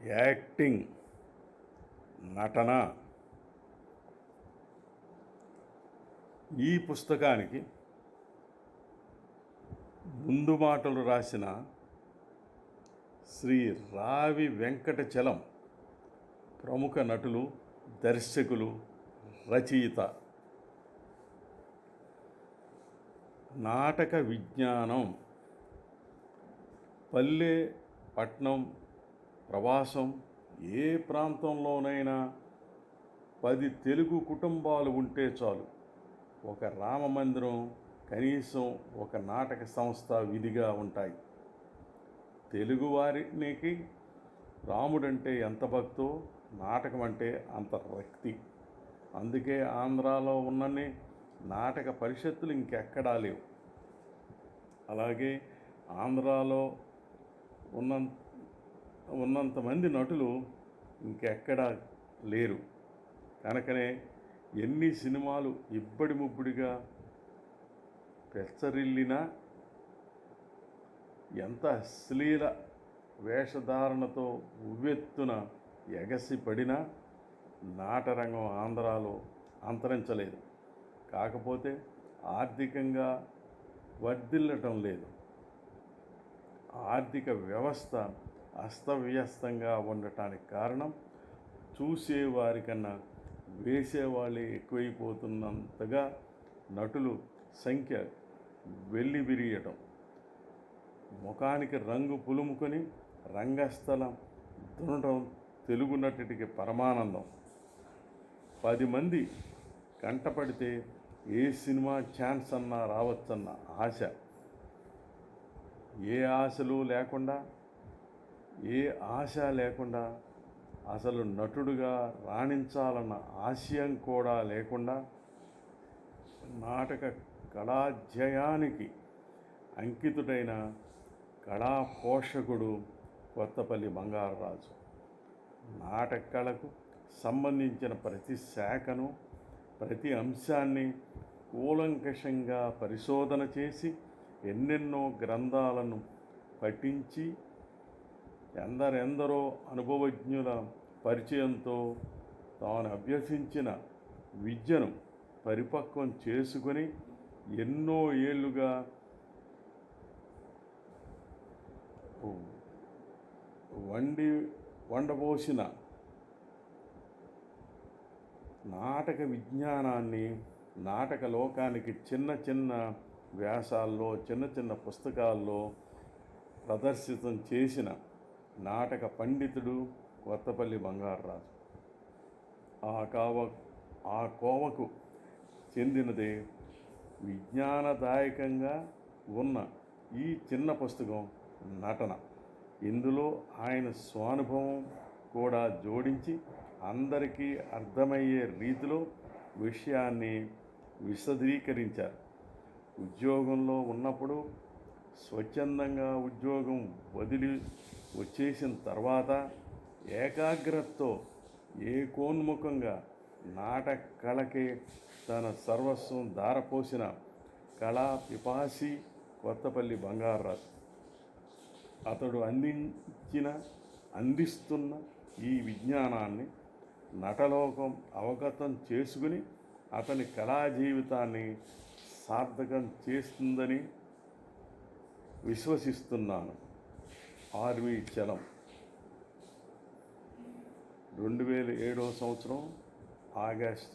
Acting, నటన. ఈ పుస్తకానికి ముందు మాటలు రాసిన శ్రీ రావి వెంకటచలం, ప్రముఖ నటులు, దర్శకులు, రచయిత. నాటక విజ్ఞానం. పల్లె, పట్నం, ప్రవాసం, ఏ ప్రాంతంలోనైనా 10 తెలుగు కుటుంబాలు ఉంటే చాలు, ఒక రామమందిరం, కనీసం ఒక నాటక సంస్థ విధిగా ఉంటాయి. తెలుగువారికి రాముడంటే ఎంత భక్తో నాటకం అంటే అంత భక్తి. అందుకే ఆంధ్రాలో ఉన్నన్ని నాటక పరిషత్తులు ఇంకెక్కడా లేవు. అలాగే ఆంధ్రాలో ఉన్నంతమంది నటులు ఇంకెక్కడా లేరు. కనుకనే ఎన్ని సినిమాలు ఇబ్బడి ముబ్బడిగా పెచ్చరిల్లినా, ఎంత అశ్లీల వేషధారణతో ఉవ్వెత్తున ఎగసిపడినా నాటరంగం ఆంధ్రాలో అంతరించలేదు. కాకపోతే ఆర్థికంగా వర్ధిల్లటం లేదు. ఆర్థిక వ్యవస్థ అస్తవ్యస్తంగా ఉండటానికి కారణం చూసేవారికన్నా వేసేవాళ్ళే ఎక్కువైపోతున్నంతగా నటులు సంఖ్య వెల్లివిరియటం. ముఖానికి రంగు పులుముకొని రంగస్థలం దునడం తెలుగు నటుడికి పరమానందం. 10 మంది కంటపడితే ఏ సినిమా ఛాన్స్ అన్నా రావచ్చన్న ఆశ. ఏ ఆశ లేకుండా అసలు నటుడుగా రాణించాలన్న ఆశయం కూడా లేకుండా నాటక కళాధ్యయానికి అంకితుడైన కళా పోషకుడు కొత్తపల్లి బంగారరాజు. నాటక కళకు సంబంధించిన ప్రతి శాఖను, ప్రతి అంశాన్ని కూలంకషంగా పరిశోధన చేసి ఎన్నెన్నో గ్రంథాలను పఠించి ఎందరెందరో అనుభవజ్ఞుల పరిచయంతో తాను అభ్యసించిన విద్యను పరిపక్వం చేసుకొని ఎన్నో ఏళ్ళుగా వండబోసిన నాటక విజ్ఞానాన్ని నాటక లోకానికి చిన్న చిన్న వ్యాసాల్లో, చిన్న చిన్న పుస్తకాల్లో ప్రదర్శితం చేసిన నాటక పండితుడు కొత్తపల్లి బంగారరాజు. ఆ కోవకు చెందినదే విజ్ఞానదాయకంగా ఉన్న ఈ చిన్న పుస్తకం నటన. ఇందులో ఆయన స్వానుభవం కూడా జోడించి అందరికీ అర్థమయ్యే రీతిలో విషయాన్ని విశదీకరించారు. ఉద్యోగంలో ఉన్నప్పుడు, స్వచ్ఛందంగా ఉద్యోగం వదిలి వచ్చేసిన తర్వాత ఏకాగ్రతతో ఏకోన్ముఖంగా నాటక కళకే తన సర్వస్వం ధారపోసిన కళా పిపాసి కొత్తపల్లి బంగారరాజు. అతడు అందిస్తున్న ఈ విజ్ఞానాన్ని నటలోకం అవగతం చేసుకుని అతని కళా జీవితాన్ని సార్థకం చేస్తుందని విశ్వసిస్తున్నాను. ఆర్వి చలం, 2007 సంవత్సరం ఆగస్ట్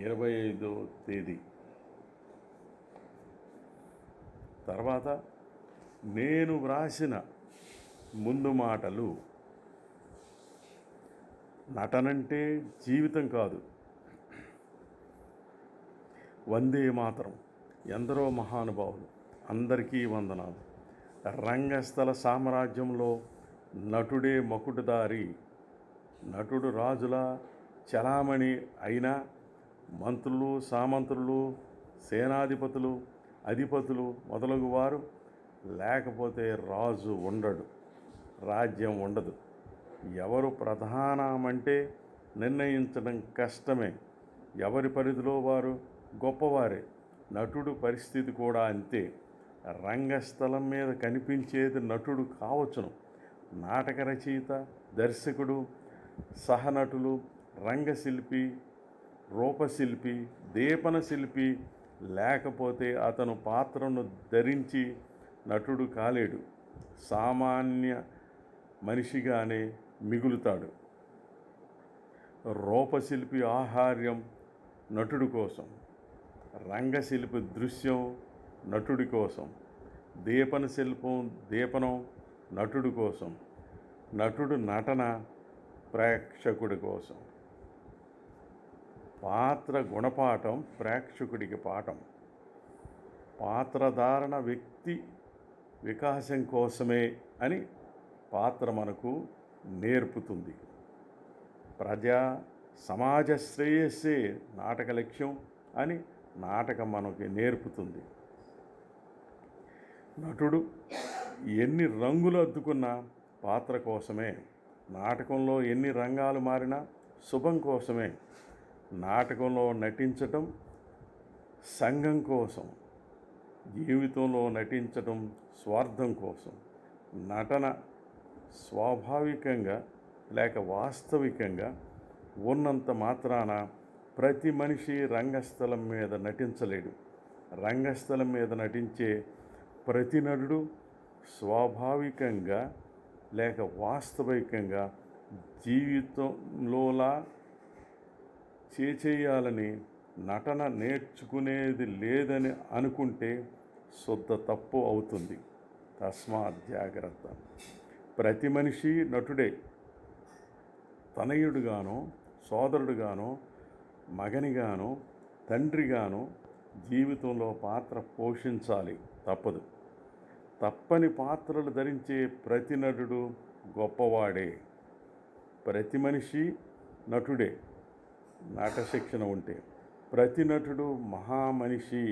25వ తేదీ. తర్వాత నేను వ్రాసిన ముందు మాటలు. నటనంటే జీవితం కాదు. వందే మాతరం. ఎందరో మహానుభావులు, అందరికీ వందనాలు. రంగస్థల సామ్రాజ్యంలో నటుడే మకుటదారి. నటుడు రాజుల చలామణి అయినా మంత్రులు, సామంతులు, సేనాధిపతులు, అధిపతులు మొదలగు వారు లేకపోతే రాజు ఉండడు, రాజ్యం ఉండదు. ఎవరు ప్రధానమంటే నిర్ణయించడం కష్టమే. ఎవరి పరిధిలో వారు గొప్పవారే. నటుడు పరిస్థితి కూడా అంతే. రంగస్థలం మీద కనిపించేది నటుడు కావచ్చును, నాటక రచయిత, దర్శకుడు, సహనటులు, రంగశిల్పి, రూపశిల్పి, దీపన శిల్పి లేకపోతే అతను పాత్రను ధరించి నటుడు కాలేడు. సామాన్య మనిషిగానే మిగులుతాడు. రూపశిల్పి ఆహార్యం నటుడి కోసం, రంగశిల్పి దృశ్యం నటుడి కోసం, దీపనం నటుడి కోసం, నటుడు నటన ప్రేక్షకుడి కోసం. పాత్ర గుణపాఠం ప్రేక్షకుడికి పాఠం. పాత్రధారణ వ్యక్తి వికాసం కోసమే అని పాత్ర మనకు నేర్పుతుంది. సమాజ శ్రేయస్సే నాటక లక్ష్యం అని నాటకం మనకి నేర్పుతుంది. నటుడు ఎన్ని రంగులు అద్దుకున్నా పాత్ర కోసమే. నాటకంలో ఎన్ని రంగాలు మారినా శుభం కోసమే. నాటకంలో నటించటం సంఘం కోసం, జీవితంలో నటించటం స్వార్థం కోసం. నటన స్వాభావికంగా లేక వాస్తవికంగా ఉన్నంత మాత్రాన ప్రతి మనిషి రంగస్థలం మీద నటించలేడు. రంగస్థలం మీద నటించే ప్రతి నటుడు స్వాభావికంగా లేక వాస్తవికంగా జీవితంలోలా చేయాలని నటన నేర్చుకునేది లేదని అనుకుంటే శుద్ధ తప్పు అవుతుంది. తస్మాత్ జాగ్రత్త. ప్రతి మనిషి నటుడే. తనయుడుగానో, సోదరుడుగానో, మగనిగానో, తండ్రిగానో జీవితంలో పాత్ర పోషించాలి. తప్పదు. తప్పని పాత్రలు ధరించే ప్రతి నటుడు గొప్పవాడే. ప్రతి మనిషి నటుడే. నాట శిక్షణ ఉంటే ప్రతి నటుడు మహామనిషి.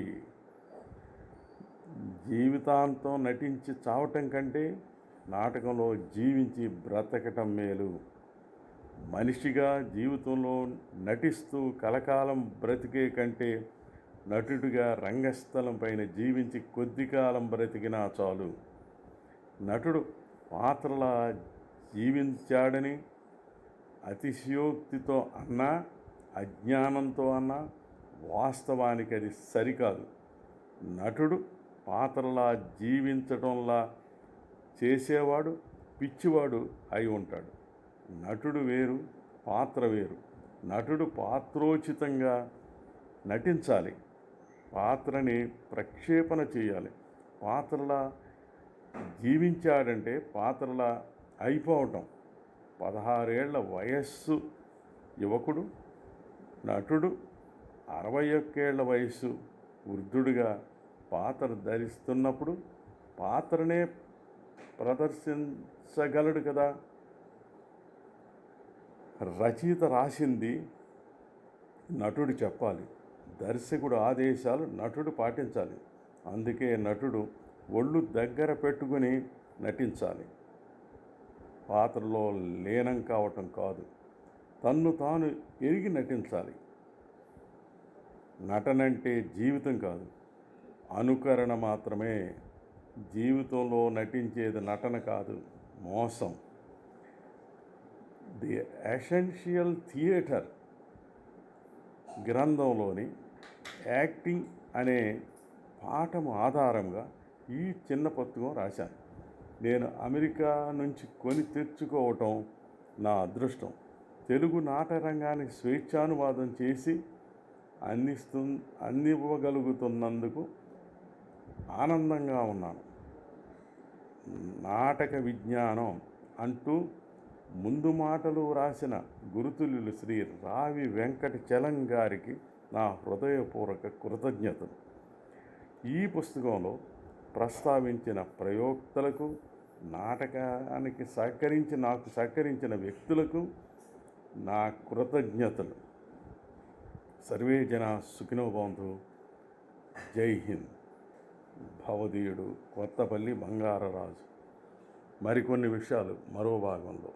జీవితాంతం నటించి చావటం కంటే నాటకంలో జీవించి బ్రతకటం మేలు. మనిషిగా జీవితంలో నటిస్తూ కలకాలం బ్రతికే కంటే నటుడిగా రంగస్థలం పైన జీవించి కొద్ది కాలం బ్రతికినా చాలు. నటుడు పాత్రలా జీవించాడని అతిశయోక్తితో అన్నా, అజ్ఞానంతో అన్నా వాస్తవానికి అది సరికాదు. నటుడు పాత్రలా జీవించడంలా చేసేవాడు పిచ్చివాడు అయి ఉంటాడు. నటుడు వేరు, పాత్ర వేరు. నటుడు పాత్రోచితంగా నటించాలి. పాత్రని ప్రక్షేపణ చేయాలి. పాత్రలా జీవించాడంటే పాత్రలా అయిపోవటం. 16 ఏళ్ల వయస్సు యువకుడు, నటుడు 61 ఏళ్ల వయస్సు వృద్ధుడిగా పాత్ర ధరిస్తున్నప్పుడు పాత్రనే ప్రదర్శించగలడు కదా. రచయిత రాసింది నటుడు చెప్పాలి. దర్శకుడు ఆదేశాలు నటుడు పాటించాలి. అందుకే నటుడు ఒళ్ళు దగ్గర పెట్టుకుని నటించాలి. పాత్రలో లీనం కావటం కాదు, తన్ను తాను ఎరిగి నటించాలి. నటనంటే జీవితం కాదు, అనుకరణ మాత్రమే. జీవితంలో నటించేది నటన కాదు, మోసం. ది ఎసెన్షియల్ థియేటర్ గ్రంథంలోని యాక్టింగ్ అనే పాఠము ఆధారంగా ఈ చిన్న పుస్తకం రాశాను. నేను అమెరికా నుంచి కొని తెచ్చుకోవటం నా అదృష్టం. తెలుగు నాటరంగానికి స్వేచ్ఛానువాదం చేసి అందివ్వగలుగుతున్నందుకు ఆనందంగా ఉన్నాను. నాటక విజ్ఞానం అంటూ ముందు మాటలు రాసిన గురుతుల్యులు శ్రీ రావి వెంకట చలం గారికి నా హృదయపూర్వక కృతజ్ఞతలు. ఈ పుస్తకంలో ప్రస్తావించిన ప్రయోక్తలకు, నాటకానికి నాకు సహకరించిన వ్యక్తులకు నా కృతజ్ఞతలు. సర్వే జనా సుఖినో భవంతు. జై హింద్. భవదీయుడు కొత్తపల్లి బంగారరాజు. మరికొన్ని విషయాలు మరో భాగంలో.